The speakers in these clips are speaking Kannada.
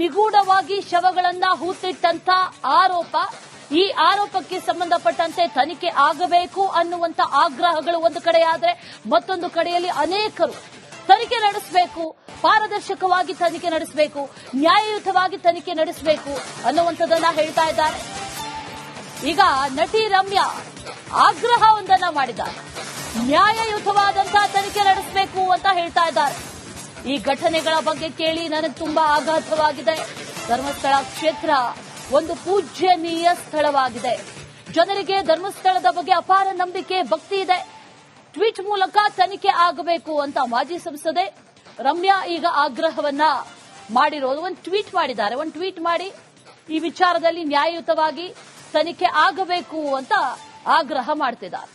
ನಿಗೂಢವಾಗಿ ಶವಗಳನ್ನ ಹೂತಿಟ್ಟಂತ ಆರೋಪ, ಈ ಆರೋಪಕ್ಕೆ ಸಂಬಂಧಪಟ್ಟಂತೆ ತನಿಖೆ ಆಗಬೇಕು ಅನ್ನುವಂತ ಆಗ್ರಹಗಳು ಒಂದು ಕಡೆಯಾದ್ರೆ, ಮತ್ತೊಂದು ಕಡೆಯಲ್ಲಿ ಅನೇಕರು ತನಿಖೆ ನಡೆಸಬೇಕು, ಪಾರದರ್ಶಕವಾಗಿ ತನಿಖೆ ನಡೆಸಬೇಕು, ನ್ಯಾಯಯುತವಾಗಿ ತನಿಖೆ ನಡೆಸಬೇಕು ಅನ್ನುವಂಥದ್ದನ್ನ ಹೇಳ್ತಾ ಇದ್ದಾರೆ. ಈಗ ನಟಿ ರಮ್ಯಾ ಆಗ್ರಹವೊಂದನ್ನ ಮಾಡಿದ್ದಾರೆ. ನ್ಯಾಯಯುತವಾದಂತಹ ತನಿಖೆ ನಡೆಸಬೇಕು ಅಂತ ಹೇಳ್ತಾ ಇದ್ದಾರೆ. ಈ ಘಟನೆಗಳ ಬಗ್ಗೆ ಕೇಳಿ ನನಗೆ ತುಂಬಾ ಆಘಾತವಾಗಿದೆ. ಧರ್ಮಸ್ಥಳ ಕ್ಷೇತ್ರ ಒಂದು ಪೂಜ್ಯನೀಯ ಸ್ಥಳವಾಗಿದೆ. ಜನರಿಗೆ ಧರ್ಮಸ್ಥಳದ ಬಗ್ಗೆ ಅಪಾರ ನಂಬಿಕೆ, ಭಕ್ತಿ ಇದೆ. ಟ್ವೀಟ್ ಮೂಲಕ ತನಿಖೆ ಆಗಬೇಕು ಅಂತ ಮಾಜಿ ಸಂಸದೆ ರಮ್ಯಾ ಈಗ ಆಗ್ರಹವನ್ನ ಮಾಡಿರೋದು. ಒಂದು ಟ್ವೀಟ್ ಮಾಡಿದ್ದಾರೆ. ಒಂದು ಟ್ವೀಟ್ ಮಾಡಿ ಈ ವಿಚಾರದಲ್ಲಿ ನ್ಯಾಯಯುತವಾಗಿ ತನಿಖೆ ಆಗಬೇಕು ಅಂತ ಆಗ್ರಹ ಮಾಡ್ತಿದ್ದಾರೆ.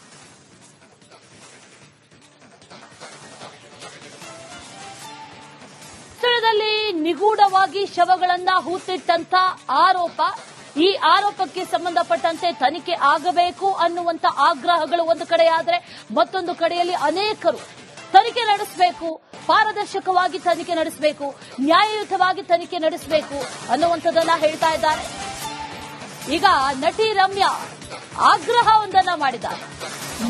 ಸ್ಥಳದಲ್ಲಿ ನಿಗೂಢವಾಗಿ ಶವಗಳನ್ನ ಹೂತಿಟ್ಟಂತ ಆರೋಪ, ಈ ಆರೋಪಕ್ಕೆ ಸಂಬಂಧಪಟ್ಟಂತೆ ತನಿಖೆ ಆಗಬೇಕು ಅನ್ನುವಂತ ಆಗ್ರಹಗಳು ಒಂದು ಕಡೆಯಾದ್ರೆ, ಮತ್ತೊಂದು ಕಡೆಯಲ್ಲಿ ಅನೇಕರು ತನಿಖೆ ನಡೆಸಬೇಕು, ಪಾರದರ್ಶಕವಾಗಿ ತನಿಖೆ ನಡೆಸಬೇಕು, ನ್ಯಾಯಯುತವಾಗಿ ತನಿಖೆ ನಡೆಸಬೇಕು ಅನ್ನುವಂಥದ್ದನ್ನ ಹೇಳ್ತಾ ಇದ್ದಾರೆ. ಈಗ ನಟಿ ರಮ್ಯಾ ಆಗ್ರಹವೊಂದನ್ನ ಮಾಡಿದ್ದಾರೆ.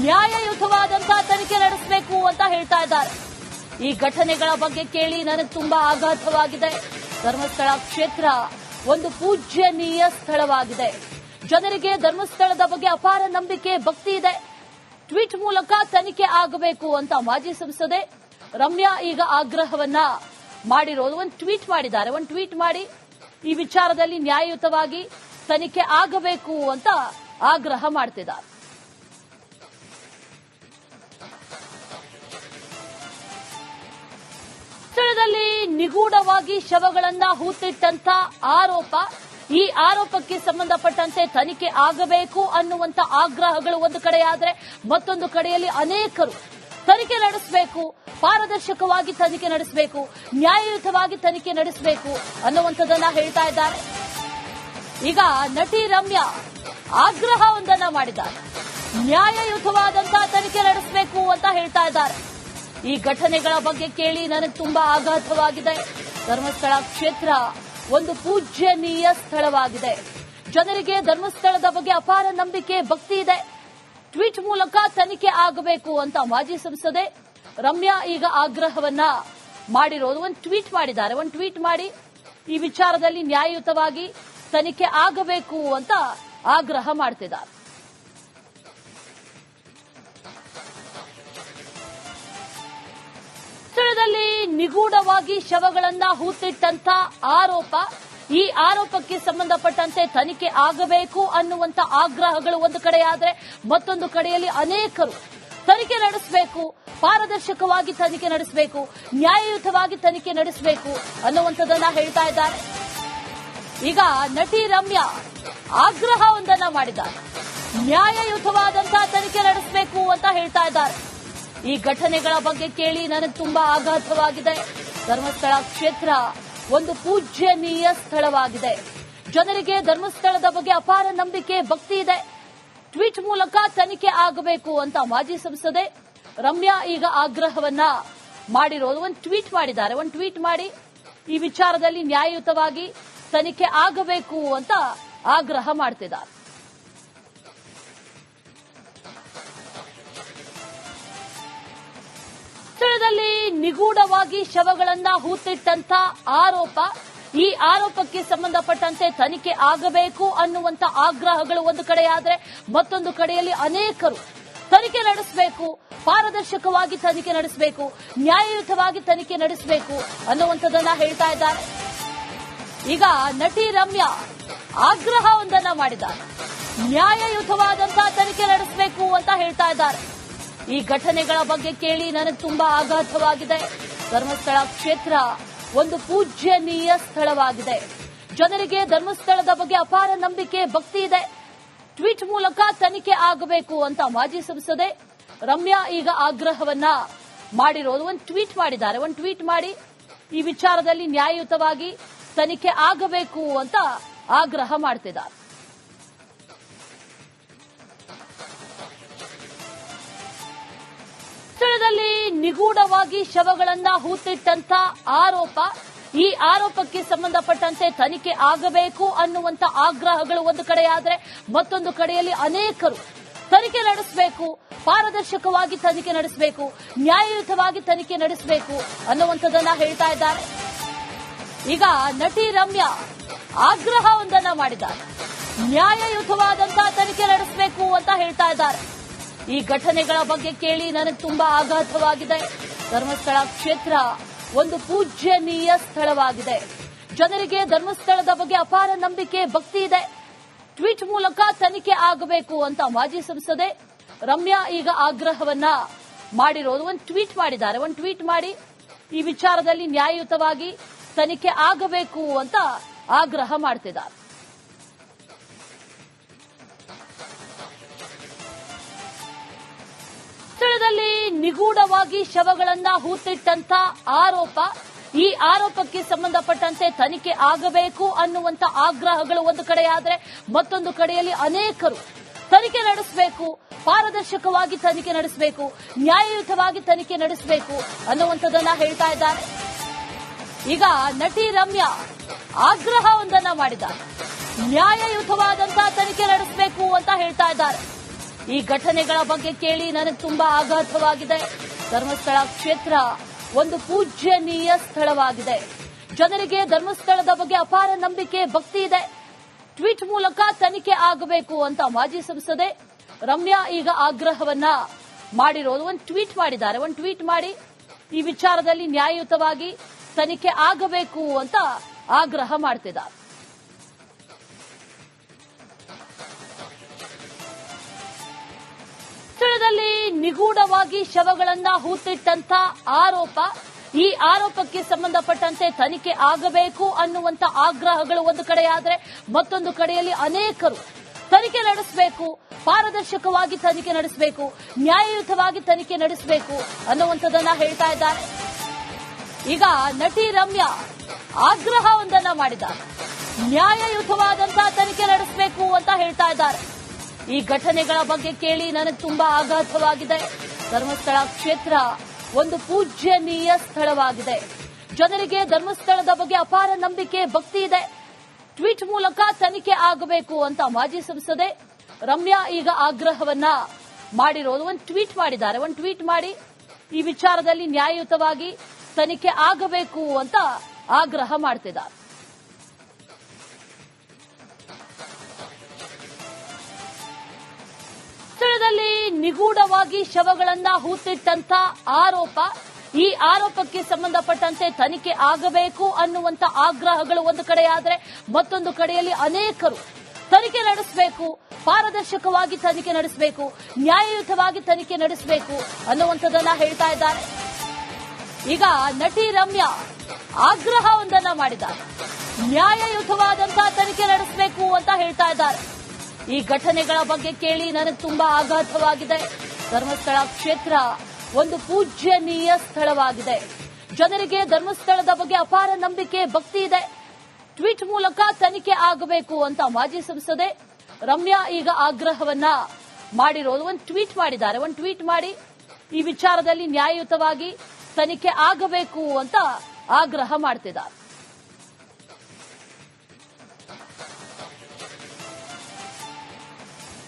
ನ್ಯಾಯಯುತವಾದಂತಹ ತನಿಖೆ ನಡೆಸಬೇಕು ಅಂತ ಹೇಳ್ತಾ ಇದ್ದಾರೆ. ಈ ಘಟನೆಗಳ ಬಗ್ಗೆ ಕೇಳಿ ನನಗೆ ತುಂಬಾ ಆಘಾತವಾಗಿದೆ. ಧರ್ಮಸ್ಥಳ ಕ್ಷೇತ್ರ ಒಂದು ಪೂಜ್ಯನೀಯ ಸ್ಥಳವಾಗಿದೆ. ಜನರಿಗೆ ಧರ್ಮಸ್ಥಳದ ಬಗ್ಗೆ ಅಪಾರ ನಂಬಿಕೆ, ಭಕ್ತಿ ಇದೆ. ಟ್ವೀಟ್ ಮೂಲಕ ತನಿಖೆ ಆಗಬೇಕು ಅಂತ ಮಾಜಿ ಸಂಸದೆ ರಮ್ಯಾ ಈಗ ಆಗ್ರಹವನ್ನ ಮಾಡಿರೋದು. ಒಂದು ಟ್ವೀಟ್ ಮಾಡಿದ್ದಾರೆ. ಒಂದು ಟ್ವೀಟ್ ಮಾಡಿ ಈ ವಿಚಾರದಲ್ಲಿ ನ್ಯಾಯಯುತವಾಗಿ ತನಿಖೆ ಆಗಬೇಕು ಅಂತ ಆಗ್ರಹ ಮಾಡ್ತಿದ್ದಾರೆ. ಸ್ಥಳದಲ್ಲಿ ನಿಗೂಢವಾಗಿ ಶವಗಳನ್ನ ಹೂತಿಟ್ಟಂತ ಆರೋಪ, ಈ ಆರೋಪಕ್ಕೆ ಸಂಬಂಧಪಟ್ಟಂತೆ ತನಿಖೆ ಆಗಬೇಕು ಅನ್ನುವಂತ ಆಗ್ರಹಗಳು ಒಂದು ಕಡೆಯಾದ್ರೆ, ಮತ್ತೊಂದು ಕಡೆಯಲ್ಲಿ ಅನೇಕರು ತನಿಖೆ ನಡೆಸಬೇಕು, ಪಾರದರ್ಶಕವಾಗಿ ತನಿಖೆ ನಡೆಸಬೇಕು, ನ್ಯಾಯಯುತವಾಗಿ ತನಿಖೆ ನಡೆಸಬೇಕು ಅನ್ನುವಂಥದ್ದನ್ನ ಹೇಳ್ತಾ ಇದ್ದಾರೆ. ಈಗ ನಟಿ ರಮ್ಯಾ ಆಗ್ರಹವೊಂದನ್ನ ಮಾಡಿದ್ದಾರೆ. ನ್ಯಾಯಯುತವಾದಂತಹ ತನಿಖೆ ನಡೆಸಬೇಕು ಅಂತ ಹೇಳ್ತಾ ಇದ್ದಾರೆ. ಈ ಘಟನೆಗಳ ಬಗ್ಗೆ ಕೇಳಿ ನನಗೆ ತುಂಬಾ ಆಘಾತವಾಗಿದೆ. ಧರ್ಮಸ್ಥಳ ಕ್ಷೇತ್ರ ಒಂದು ಪೂಜ್ಯನೀಯ ಸ್ಥಳವಾಗಿದೆ. ಜನರಿಗೆ ಧರ್ಮಸ್ಥಳದ ಬಗ್ಗೆ ಅಪಾರ ನಂಬಿಕೆ, ಭಕ್ತಿ ಇದೆ. ಟ್ವೀಟ್ ಮೂಲಕ ತನಿಖೆ ಆಗಬೇಕು ಅಂತ ಮಾಜಿ ಸಂಸದೆ ರಮ್ಯಾ ಈಗ ಆಗ್ರಹವನ್ನ ಮಾಡಿರೋದು. ಒಂದು ಟ್ವೀಟ್ ಮಾಡಿದ್ದಾರೆ. ಒಂದು ಟ್ವೀಟ್ ಮಾಡಿ ಈ ವಿಚಾರದಲ್ಲಿ ನ್ಯಾಯಯುತವಾಗಿ ತನಿಖೆ ಆಗಬೇಕು ಅಂತ ಆಗ್ರಹ ಮಾಡ್ತಿದ್ದಾರೆ. ಸ್ಥಳದಲ್ಲಿ ನಿಗೂಢವಾಗಿ ಶವಗಳನ್ನ ಹೂತಿಟ್ಟಂತ ಆರೋಪ, ಈ ಆರೋಪಕ್ಕೆ ಸಂಬಂಧಪಟ್ಟಂತೆ ತನಿಖೆ ಆಗಬೇಕು ಅನ್ನುವಂತ ಆಗ್ರಹಗಳು ಒಂದು ಕಡೆಯಾದ್ರೆ, ಮತ್ತೊಂದು ಕಡೆಯಲ್ಲಿ ಅನೇಕರು ತನಿಖೆ ನಡೆಸಬೇಕು, ಪಾರದರ್ಶಕವಾಗಿ ತನಿಖೆ ನಡೆಸಬೇಕು, ನ್ಯಾಯಯುತವಾಗಿ ತನಿಖೆ ನಡೆಸಬೇಕು ಅನ್ನುವಂಥದ್ದನ್ನ ಹೇಳ್ತಾ ಇದ್ದಾರೆ. ಈಗ ನಟಿ ರಮ್ಯಾ ಆಗ್ರಹವೊಂದನ್ನ ಮಾಡಿದ್ದಾರೆ. ನ್ಯಾಯಯುತವಾದಂತಹ ತನಿಖೆ ನಡೆಸಬೇಕು ಅಂತ ಹೇಳ್ತಾ ಇದ್ದಾರೆ. ಈ ಘಟನೆಗಳ ಬಗ್ಗೆ ಕೇಳಿ ನನಗೆ ತುಂಬಾ ಆಘಾತವಾಗಿದೆ. ಧರ್ಮಸ್ಥಳ ಕ್ಷೇತ್ರ ಒಂದು ಪೂಜ್ಯನೀಯ ಸ್ಥಳವಾಗಿದೆ. ಜನರಿಗೆ ಧರ್ಮಸ್ಥಳದ ಬಗ್ಗೆ ಅಪಾರ ನಂಬಿಕೆ, ಭಕ್ತಿ ಇದೆ. ಟ್ವೀಟ್ ಮೂಲಕ ತನಿಖೆ ಆಗಬೇಕು ಅಂತ ಮಾಜಿ ಸಂಸದೆ ರಮ್ಯಾ ಈಗ ಆಗ್ರಹವನ್ನ ಮಾಡಿರೋದು. ಒಂದು ಟ್ವೀಟ್ ಮಾಡಿದ್ದಾರೆ. ಒಂದು ಟ್ವೀಟ್ ಮಾಡಿ ಈ ವಿಚಾರದಲ್ಲಿ ನ್ಯಾಯಯುತವಾಗಿ ತನಿಖೆ ಆಗಬೇಕು ಅಂತ ಆಗ್ರಹ ಮಾಡ್ತಿದ್ದಾರೆ. ಸ್ಥಳದಲ್ಲಿ ನಿಗೂಢವಾಗಿ ಶವಗಳನ್ನ ಹೂತಿಟ್ಟಂತ ಆರೋಪ, ಈ ಆರೋಪಕ್ಕೆ ಸಂಬಂಧಪಟ್ಟಂತೆ ತನಿಖೆ ಆಗಬೇಕು ಅನ್ನುವಂತ ಆಗ್ರಹಗಳು ಒಂದು ಕಡೆಯಾದ್ರೆ, ಮತ್ತೊಂದು ಕಡೆಯಲ್ಲಿ ಅನೇಕರು ತನಿಖೆ ನಡೆಸಬೇಕು, ಪಾರದರ್ಶಕವಾಗಿ ತನಿಖೆ ನಡೆಸಬೇಕು, ನ್ಯಾಯಯುತವಾಗಿ ತನಿಖೆ ನಡೆಸಬೇಕು ಅನ್ನುವಂಥದ್ದನ್ನ ಹೇಳ್ತಾ ಇದ್ದಾರೆ. ಈಗ ನಟಿ ರಮ್ಯಾ ಆಗ್ರಹವೊಂದನ್ನ ಮಾಡಿದ್ದಾರೆ. ನ್ಯಾಯಯುತವಾದಂತಹ ತನಿಖೆ ನಡೆಸಬೇಕು ಅಂತ ಹೇಳ್ತಾ ಇದ್ದಾರೆ. ಈ ಘಟನೆಗಳ ಬಗ್ಗೆ ಕೇಳಿ ನನಗೆ ತುಂಬಾ ಆಘಾತವಾಗಿದೆ. ಧರ್ಮಸ್ಥಳ ಕ್ಷೇತ್ರ ಒಂದು ಪೂಜ್ಯನೀಯ ಸ್ಥಳವಾಗಿದೆ. ಜನರಿಗೆ ಧರ್ಮಸ್ಥಳದ ಬಗ್ಗೆ ಅಪಾರ ನಂಬಿಕೆ, ಭಕ್ತಿ ಇದೆ. ಟ್ವೀಟ್ ಮೂಲಕ ತನಿಖೆ ಆಗಬೇಕು ಅಂತ ಮಾಜಿ ಸಂಸದೆ ರಮ್ಯಾ ಈಗ ಆಗ್ರಹವನ್ನ ಮಾಡಿರೋದು. ಒಂದು ಟ್ವೀಟ್ ಮಾಡಿದ್ದಾರೆ. ಒಂದು ಟ್ವೀಟ್ ಮಾಡಿ ಈ ವಿಚಾರದಲ್ಲಿ ನ್ಯಾಯಯುತವಾಗಿ ತನಿಖೆ ಆಗಬೇಕು ಅಂತ ಆಗ್ರಹ ಮಾಡ್ತಿದ್ದಾರೆ. ಸ್ಥಳದಲ್ಲಿ ನಿಗೂಢವಾಗಿ ಶವಗಳನ್ನ ಹೂತಿಟ್ಟಂತ ಆರೋಪ, ಈ ಆರೋಪಕ್ಕೆ ಸಂಬಂಧಪಟ್ಟಂತೆ ತನಿಖೆ ಆಗಬೇಕು ಅನ್ನುವಂತ ಆಗ್ರಹಗಳು ಒಂದು ಕಡೆಯಾದ್ರೆ, ಮತ್ತೊಂದು ಕಡೆಯಲ್ಲಿ ಅನೇಕರು ತನಿಖೆ ನಡೆಸಬೇಕು, ಪಾರದರ್ಶಕವಾಗಿ ತನಿಖೆ ನಡೆಸಬೇಕು, ನ್ಯಾಯಯುತವಾಗಿ ತನಿಖೆ ನಡೆಸಬೇಕು ಅನ್ನುವಂಥದ್ದನ್ನ ಹೇಳ್ತಾ ಇದ್ದಾರೆ. ಈಗ ನಟಿ ರಮ್ಯಾ ಆಗ್ರಹವೊಂದನ್ನ ಮಾಡಿದ್ದಾರೆ. ನ್ಯಾಯಯುತವಾದಂತಹ ತನಿಖೆ ನಡೆಸಬೇಕು ಅಂತ ಹೇಳ್ತಾ ಇದ್ದಾರೆ. ಈ ಘಟನೆಗಳ ಬಗ್ಗೆ ಕೇಳಿ ನನಗೆ ತುಂಬಾ ಆಘಾತವಾಗಿದೆ. ಧರ್ಮಸ್ಥಳ ಕ್ಷೇತ್ರ ಒಂದು ಪೂಜ್ಯನೀಯ ಸ್ಥಳವಾಗಿದೆ. ಜನರಿಗೆ ಧರ್ಮಸ್ಥಳದ ಬಗ್ಗೆ ಅಪಾರ ನಂಬಿಕೆ, ಭಕ್ತಿ ಇದೆ. ಟ್ವೀಟ್ ಮೂಲಕ ತನಿಖೆ ಆಗಬೇಕು ಅಂತ ಮಾಜಿ ಸಂಸದೆ ರಮ್ಯಾ ಈಗ ಆಗ್ರಹವನ್ನ ಮಾಡಿರೋದು. ಒಂದು ಟ್ವೀಟ್ ಮಾಡಿದ್ದಾರೆ. ಒಂದು ಟ್ವೀಟ್ ಮಾಡಿ ಈ ವಿಚಾರದಲ್ಲಿ ನ್ಯಾಯಯುತವಾಗಿ ತನಿಖೆ ಆಗಬೇಕು ಅಂತ ಆಗ್ರಹ ಮಾಡ್ತಿದ್ದಾರೆ. ಸ್ಥಳದಲ್ಲಿ ನಿಗೂಢವಾಗಿ ಶವಗಳನ್ನ ಹೂತಿಟ್ಟಂತ ಆರೋಪ, ಈ ಆರೋಪಕ್ಕೆ ಸಂಬಂಧಪಟ್ಟಂತೆ ತನಿಖೆ ಆಗಬೇಕು ಅನ್ನುವಂತ ಆಗ್ರಹಗಳು ಒಂದು ಕಡೆಯಾದ್ರೆ, ಮತ್ತೊಂದು ಕಡೆಯಲ್ಲಿ ಅನೇಕರು ತನಿಖೆ ನಡೆಸಬೇಕು, ಪಾರದರ್ಶಕವಾಗಿ ತನಿಖೆ ನಡೆಸಬೇಕು, ನ್ಯಾಯಯುತವಾಗಿ ತನಿಖೆ ನಡೆಸಬೇಕು ಅನ್ನುವಂಥದ್ದನ್ನ ಹೇಳ್ತಾ ಇದ್ದಾರೆ. ಈಗ ನಟಿ ರಮ್ಯಾ ಆಗ್ರಹವೊಂದನ್ನ ಮಾಡಿದ್ದಾರೆ. ನ್ಯಾಯಯುತವಾದಂತಹ ತನಿಖೆ ನಡೆಸಬೇಕು ಅಂತ ಹೇಳ್ತಾ ಇದ್ದಾರೆ. ಈ ಘಟನೆಗಳ ಬಗ್ಗೆ ಕೇಳಿ ನನಗೆ ತುಂಬಾ ಆಘಾತವಾಗಿದೆ. ಧರ್ಮಸ್ಥಳ ಕ್ಷೇತ್ರ ಒಂದು ಪೂಜ್ಯನೀಯ ಸ್ಥಳವಾಗಿದೆ. ಜನರಿಗೆ ಧರ್ಮಸ್ಥಳದ ಬಗ್ಗೆ ಅಪಾರ ನಂಬಿಕೆ, ಭಕ್ತಿ ಇದೆ. ಟ್ವೀಟ್ ಮೂಲಕ ತನಿಖೆ ಆಗಬೇಕು ಅಂತ ಮಾಜಿ ಸಂಸದೆ ರಮ್ಯಾ ಈಗ ಆಗ್ರಹವನ್ನ ಮಾಡಿರೋದು. ಒಂದು ಟ್ವೀಟ್ ಮಾಡಿದ್ದಾರೆ. ಒಂದು ಟ್ವೀಟ್ ಮಾಡಿ ಈ ವಿಚಾರದಲ್ಲಿ ನ್ಯಾಯಯುತವಾಗಿ ತನಿಖೆ ಆಗಬೇಕು ಅಂತ ಆಗ್ರಹ ಮಾಡ್ತಿದ್ದಾರೆ. ಸ್ಥಳದಲ್ಲಿ ನಿಗೂಢವಾಗಿ ಶವಗಳನ್ನ ಹೂತಿಟ್ಟಂತ ಆರೋಪ, ಈ ಆರೋಪಕ್ಕೆ ಸಂಬಂಧಪಟ್ಟಂತೆ ತನಿಖೆ ಆಗಬೇಕು ಅನ್ನುವಂತ ಆಗ್ರಹಗಳು ಒಂದು ಕಡೆಯಾದ್ರೆ, ಮತ್ತೊಂದು ಕಡೆಯಲ್ಲಿ ಅನೇಕರು ತನಿಖೆ ನಡೆಸಬೇಕು, ಪಾರದರ್ಶಕವಾಗಿ ತನಿಖೆ ನಡೆಸಬೇಕು, ನ್ಯಾಯಯುತವಾಗಿ ತನಿಖೆ ನಡೆಸಬೇಕು ಅನ್ನುವಂಥದ್ದನ್ನ ಹೇಳ್ತಾ ಇದ್ದಾರೆ. ಈಗ ನಟಿ ರಮ್ಯಾ ಆಗ್ರಹವೊಂದನ್ನ ಮಾಡಿದ್ದಾರೆ. ನ್ಯಾಯಯುತವಾದಂತಹ ತನಿಖೆ ನಡೆಸಬೇಕು ಅಂತ ಹೇಳ್ತಾ ಇದ್ದಾರೆ. ಈ ಘಟನೆಗಳ ಬಗ್ಗೆ ಕೇಳಿ ನನಗೆ ತುಂಬಾ ಆಘಾತವಾಗಿದೆ. ಧರ್ಮಸ್ಥಳ ಕ್ಷೇತ್ರ ಒಂದು ಪೂಜ್ಯನೀಯ ಸ್ಥಳವಾಗಿದೆ. ಜನರಿಗೆ ಧರ್ಮಸ್ಥಳದ ಬಗ್ಗೆ ಅಪಾರ ನಂಬಿಕೆ, ಭಕ್ತಿ ಇದೆ. ಟ್ವೀಟ್ ಮೂಲಕ ತನಿಖೆ ಆಗಬೇಕು ಅಂತ ಮಾಜಿ ಸಂಸದೆ ರಮ್ಯಾ ಈಗ ಆಗ್ರಹವನ್ನ ಮಾಡಿರೋದು. ಒಂದು ಟ್ವೀಟ್ ಮಾಡಿದ್ದಾರೆ. ಒಂದು ಟ್ವೀಟ್ ಮಾಡಿ ಈ ವಿಚಾರದಲ್ಲಿ ನ್ಯಾಯಯುತವಾಗಿ ತನಿಖೆ ಆಗಬೇಕು ಅಂತ ಆಗ್ರಹ ಮಾಡ್ತಿದ್ದಾರೆ. ಸ್ಥಳದಲ್ಲಿ ನಿಗೂಢವಾಗಿ ಶವಗಳನ್ನ ಹೂತಿಟ್ಟಂತ ಆರೋಪ, ಈ ಆರೋಪಕ್ಕೆ ಸಂಬಂಧಪಟ್ಟಂತೆ ತನಿಖೆ ಆಗಬೇಕು ಅನ್ನುವಂತ ಆಗ್ರಹಗಳು ಒಂದು ಕಡೆಯಾದ್ರೆ, ಮತ್ತೊಂದು ಕಡೆಯಲ್ಲಿ ಅನೇಕರು ತನಿಖೆ ನಡೆಸಬೇಕು, ಪಾರದರ್ಶಕವಾಗಿ ತನಿಖೆ ನಡೆಸಬೇಕು, ನ್ಯಾಯಯುತವಾಗಿ ತನಿಖೆ ನಡೆಸಬೇಕು ಅನ್ನುವಂಥದ್ದನ್ನ ಹೇಳ್ತಾ ಇದ್ದಾರೆ. ಈಗ ನಟಿ ರಮ್ಯಾ ಆಗ್ರಹವೊಂದನ್ನ ಮಾಡಿದ್ದಾರೆ. ನ್ಯಾಯಯುತವಾದಂತಹ ತನಿಖೆ ನಡೆಸಬೇಕು ಅಂತ ಹೇಳ್ತಾ ಇದ್ದಾರೆ. ಈ ಘಟನೆಗಳ ಬಗ್ಗೆ ಕೇಳಿ ನನಗೆ ತುಂಬಾ ಆಘಾತವಾಗಿದೆ. ಧರ್ಮಸ್ಥಳ ಕ್ಷೇತ್ರ ಒಂದು ಪೂಜ್ಯನೀಯ ಸ್ಥಳವಾಗಿದೆ. ಜನರಿಗೆ ಧರ್ಮಸ್ಥಳದ ಬಗ್ಗೆ ಅಪಾರ ನಂಬಿಕೆ, ಭಕ್ತಿ ಇದೆ. ಟ್ವೀಟ್ ಮೂಲಕ ತನಿಖೆ ಆಗಬೇಕು ಅಂತ ಮಾಜಿ ಸಂಸದೆ ರಮ್ಯಾ ಈಗ ಆಗ್ರಹವನ್ನ ಮಾಡಿರೋದು. ಒಂದು ಟ್ವೀಟ್ ಮಾಡಿದ್ದಾರೆ. ಒಂದು ಟ್ವೀಟ್ ಮಾಡಿ ಈ ವಿಚಾರದಲ್ಲಿ ನ್ಯಾಯಯುತವಾಗಿ ತನಿಖೆ ಆಗಬೇಕು ಅಂತ ಆಗ್ರಹ ಮಾಡ್ತಿದ್ದಾರೆ.